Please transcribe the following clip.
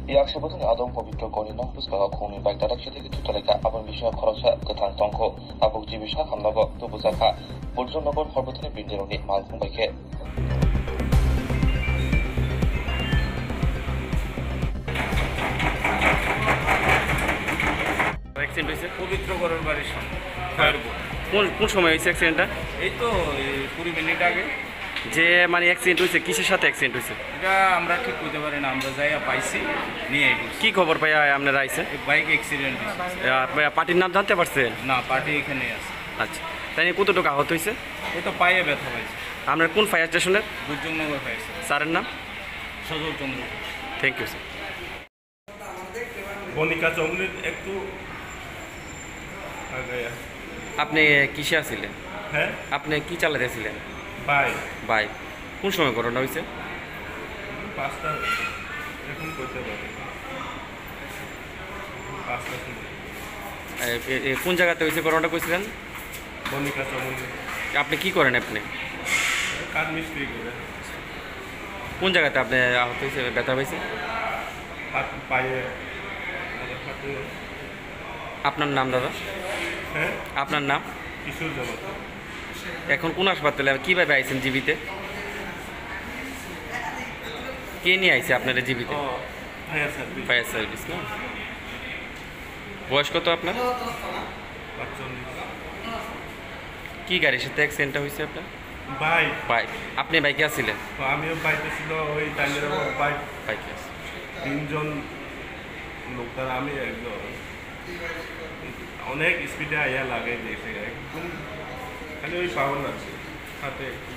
이 악시보드는 아동 법익교 거리나 부스가가 공인 발달학시되기 투자래가 아본 미시와 걸어차 그탄 덩코 아복지 미시와 감나거 또 부사카 몰존너걸 헐버튼의 민대론이 만풍 발케 accident হয়েছে পবিত্র গড়ের বাড়ির সামনে কোন সময় হয়েছে অ্যাক্সিডেন্টটা? এই তো 20 মিনিট আগে। যে মানে অ্যাক্সিডেন্ট হয়েছে কিসের সাথে অ্যাক্সিডেন্ট হয়েছে এটা আমরা ঠিক বুঝতে পারি না, আমরা যাইয়া পাইছি নিয়ে কি খবর পাই আপনারা আইছেন? বাইক অ্যাক্সিডেন্ট হয়েছে। পার্টির নাম জানতে পারছেন? না, পার্টি এখানে আছে। আচ্ছা, তাই নিয়ে কতটুকু আহত হয়েছে? ওই তো পায়ে ব্যথা হয়েছে। আপনার কোন ফায়ার স্টেশনের? দুর্যোগনগর হয়েছে। স্যারের নাম? Sajal Chandra. Thank you sir. বনিকা চৌমুনির একটু আগে। আপনি কিসে আছিলেন? হ্যাঁ, আপনি কি চালাতেছিলেন? বাইক। কোন সময় ঘটনা হয়েছে? 5টা এখন করতে পারি 5টা সময়। কোন জায়গাতে হয়েছে ঘটনাটা কইছিলেন? বনিকা চৌমুনি। আপনি কি করেন? আপনি কাঠ মিস্ত্রি করে। কোন জায়গাতে আপনি আহত হয়েছে, ব্যথা হয়েছে? হাত পায়ে হাতে। আপনার নাম দাদা? হ্যাঁ, আপনার নাম? কিশোর জগৎ। এখন কোন হাসপাতালে কীভাবে আইছেন জীবিতে? কে নিয়ে আইছে আপনারা জীবিতে? Fire service. ফায়ার সার্ভিস না? বয়স কত আপনার? 45। কি গাড়ির সাথে অ্যাক্সিডেন্টটা হয়েছে আপনার? বাইক। আপনি বাইকে আসছিলেন? তো আমিও বাইকে ছিল ওই টাইমের বাইকে আছে। 3জন লোক, তার আমি একজন। অনেক স্পিডে আইয়া লাগে দিয়েছে একদম, খালি ওই পাওয়ার আছে হাতে একটু